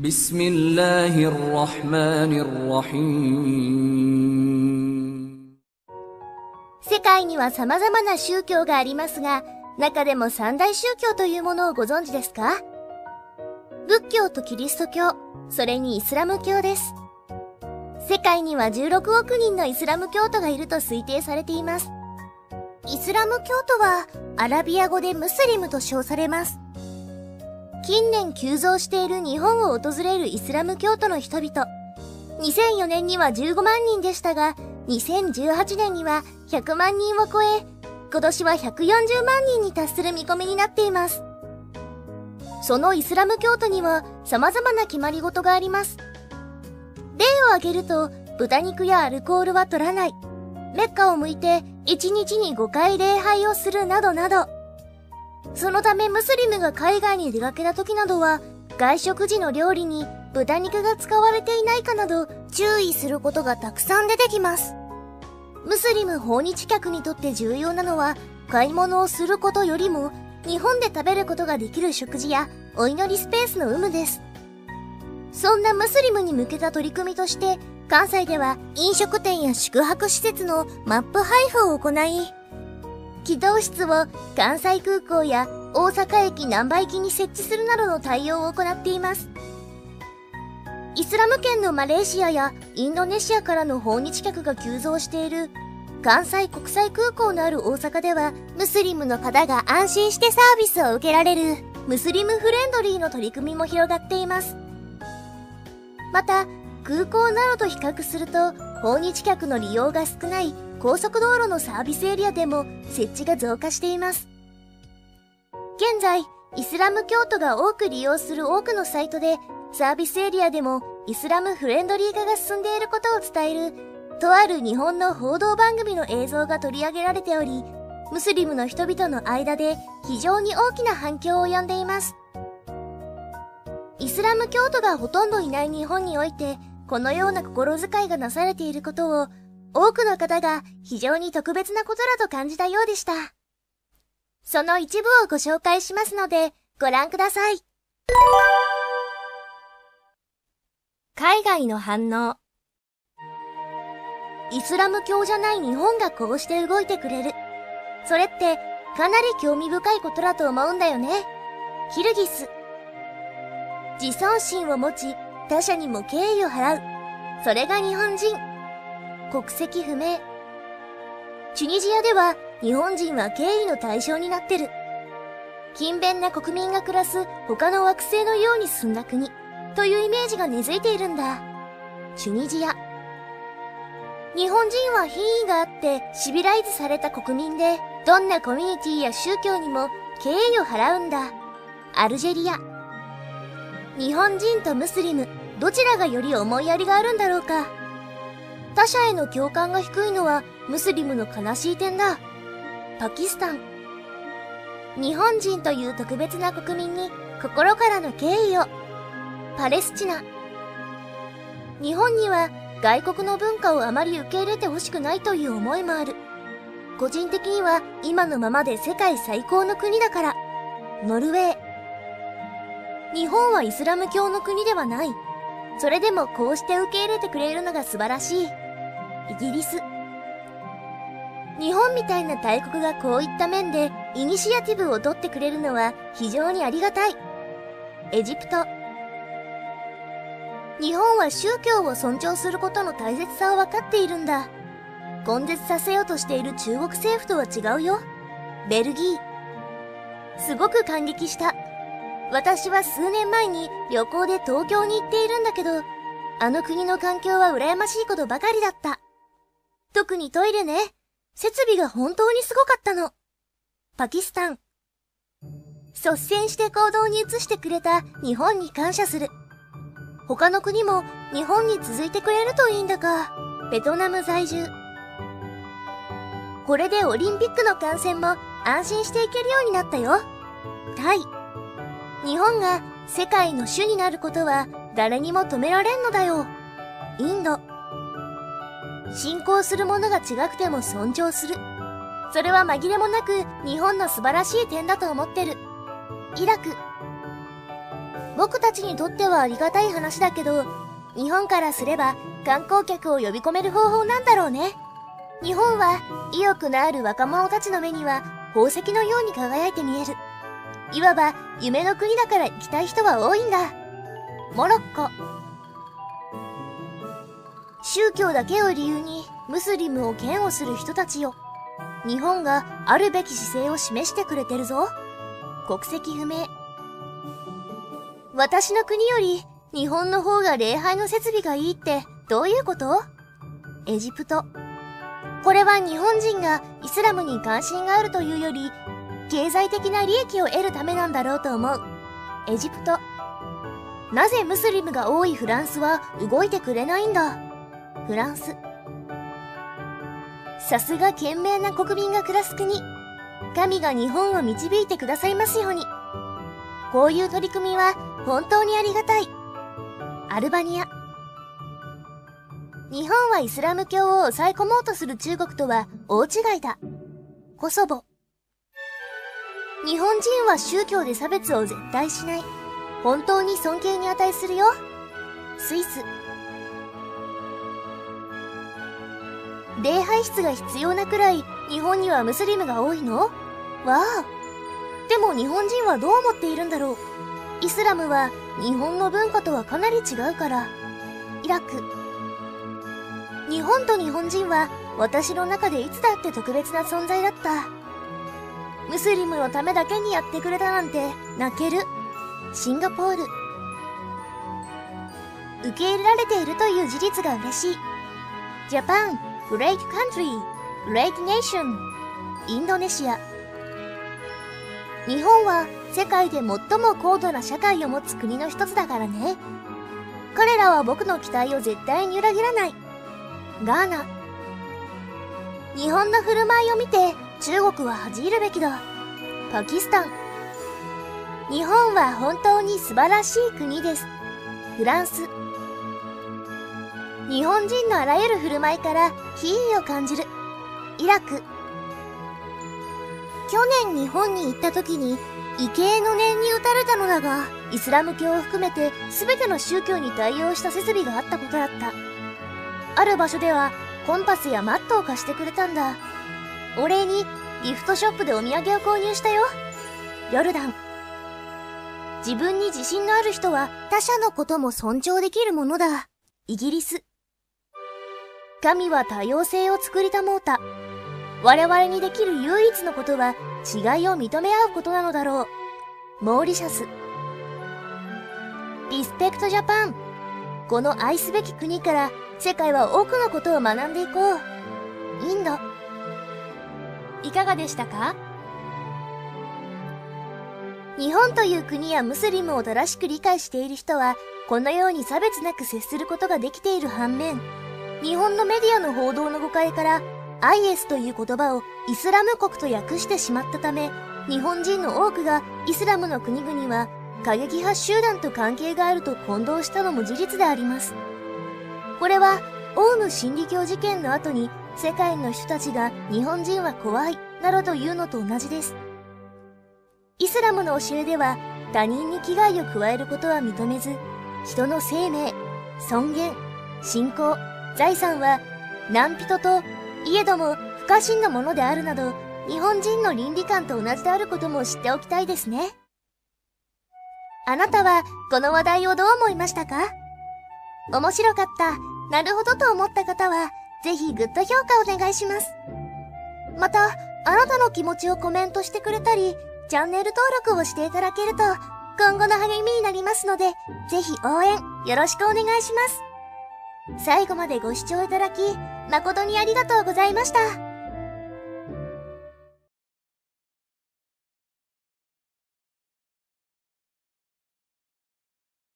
بسم الله الرحمن الرحيم。世界には様々な宗教がありますが、中でも三大宗教というものをご存知ですか？仏教とキリスト教、それにイスラム教です。世界には16億人のイスラム教徒がいると推定されています。イスラム教徒はアラビア語でムスリムと称されます。近年急増している日本を訪れるイスラム教徒の人々。2004年には15万人でしたが、2018年には100万人を超え、今年は140万人に達する見込みになっています。そのイスラム教徒には様々な決まり事があります。例を挙げると、豚肉やアルコールは取らない、メッカを向いて1日に5回礼拝をするなどなど。そのためムスリムが海外に出かけた時などは、外食時の料理に豚肉が使われていないかなど注意することがたくさん出てきます。ムスリム訪日客にとって重要なのは、買い物をすることよりも日本で食べることができる食事やお祈りスペースの有無です。そんなムスリムに向けた取り組みとして、関西では飲食店や宿泊施設のマップ配布を行い、祈祷室を関西空港や大阪駅難波駅に設置するなどの対応を行っています。イスラム圏のマレーシアやインドネシアからの訪日客が急増している関西国際空港のある大阪では、ムスリムの方が安心してサービスを受けられるムスリムフレンドリーの取り組みも広がっています。また、空港などと比較すると訪日客の利用が少ない高速道路のサービスエリアでも設置が増加しています。現在、イスラム教徒が多く利用する多くのサイトで、サービスエリアでもイスラムフレンドリー化が進んでいることを伝える、とある日本の報道番組の映像が取り上げられており、ムスリムの人々の間で非常に大きな反響を呼んでいます。イスラム教徒がほとんどいない日本において、このような心遣いがなされていることを、多くの方が非常に特別なことだと感じたようでした。その一部をご紹介しますので、ご覧ください。海外の反応。イスラム教じゃない日本がこうして動いてくれる。それってかなり興味深いことだと思うんだよね。キルギス。自尊心を持ち、他者にも敬意を払う。それが日本人。国籍不明。チュニジアでは日本人は敬意の対象になってる。勤勉な国民が暮らす他の惑星のように進んだ国というイメージが根付いているんだ。チュニジア。日本人は品位があってシビライズされた国民で、どんなコミュニティや宗教にも敬意を払うんだ。アルジェリア。日本人とムスリム、どちらがより思いやりがあるんだろうか。他者への共感が低いのはムスリムの悲しい点だ。パキスタン。日本人という特別な国民に心からの敬意を。パレスチナ。日本には外国の文化をあまり受け入れてほしくないという思いもある。個人的には今のままで世界最高の国だから。ノルウェー。日本はイスラム教の国ではない。それでもこうして受け入れてくれるのが素晴らしい。イギリス。日本みたいな大国がこういった面でイニシアティブを取ってくれるのは非常にありがたい。エジプト。日本は宗教を尊重することの大切さを分かっているんだ。根絶させようとしている中国政府とは違うよ。ベルギー。すごく感激した。私は数年前に旅行で東京に行っているんだけど、あの国の環境は羨ましいことばかりだった。特にトイレね。設備が本当にすごかったの。パキスタン。率先して行動に移してくれた日本に感謝する。他の国も日本に続いてくれるといいんだが。ベトナム在住。これでオリンピックの観戦も安心していけるようになったよ。タイ。日本が世界の主になることは誰にも止められんのだよ。インド。信仰する者が違くても尊重する。それは紛れもなく日本の素晴らしい点だと思ってる。イラク。僕たちにとってはありがたい話だけど、日本からすれば観光客を呼び込める方法なんだろうね。日本は意欲のある若者たちの目には宝石のように輝いて見える。いわば夢の国だから行きたい人は多いんだ。モロッコ。宗教だけを理由にムスリムを嫌悪する人たちよ。日本があるべき姿勢を示してくれてるぞ。国籍不明。私の国より日本の方が礼拝の設備がいいってどういうこと？エジプト。これは日本人がイスラムに関心があるというより、経済的な利益を得るためなんだろうと思う。エジプト。なぜムスリムが多いフランスは動いてくれないんだ？フランス。さすが賢明な国民が暮らす国。神が日本を導いてくださいますように。こういう取り組みは本当にありがたい。アルバニア。日本はイスラム教を抑え込もうとする中国とは大違いだ。コソボ。日本人は宗教で差別を絶対しない。本当に尊敬に値するよ。スイス。礼拝室が必要なくらい日本にはムスリムが多いの？わあ。でも日本人はどう思っているんだろう。イスラムは日本の文化とはかなり違うから。イラク。日本と日本人は私の中でいつだって特別な存在だった。ムスリムのためだけにやってくれたなんて泣ける。シンガポール。受け入れられているという事実が嬉しい。ジャパン、グレートカントリー、グレートネーション。インドネシア。日本は世界で最も高度な社会を持つ国の一つだからね。彼らは僕の期待を絶対に裏切らない。ガーナ。日本の振る舞いを見て中国は恥じるべきだ。パキスタン。日本は本当に素晴らしい国です。フランス。日本人のあらゆる振る舞いから敬意を感じる。イラク。去年日本に行った時に畏敬の念に打たれたのだが、イスラム教を含めて全ての宗教に対応した設備があったことだった。ある場所ではコンパスやマットを貸してくれたんだ。お礼にギフトショップでお土産を購入したよ。ヨルダン。自分に自信のある人は他者のことも尊重できるものだ。イギリス。神は多様性を作りたもうた。我々にできる唯一のことは違いを認め合うことなのだろう。モーリシャス。リスペクトジャパン。この愛すべき国から世界は多くのことを学んでいこう。インド。いかがでしたか？日本という国やムスリムを正しく理解している人はこのように差別なく接することができている反面、日本のメディアの報道の誤解からIS という言葉をイスラム国と訳してしまったため、日本人の多くがイスラムの国々は過激派集団と関係があると混同したのも事実であります。これはオウム真理教事件の後に世界の人たちが日本人は怖いなどというのと同じです。イスラムの教えでは他人に危害を加えることは認めず、人の生命、尊厳、信仰、財産は何人といえども不可侵のものであるなど、日本人の倫理観と同じであることも知っておきたいですね。あなたはこの話題をどう思いましたか？面白かった、なるほどと思った方は、ぜひグッド評価お願いします。また、あなたの気持ちをコメントしてくれたり、チャンネル登録をしていただけると、今後の励みになりますので、ぜひ応援よろしくお願いします。最後までご視聴いただき、誠にありがとうございました。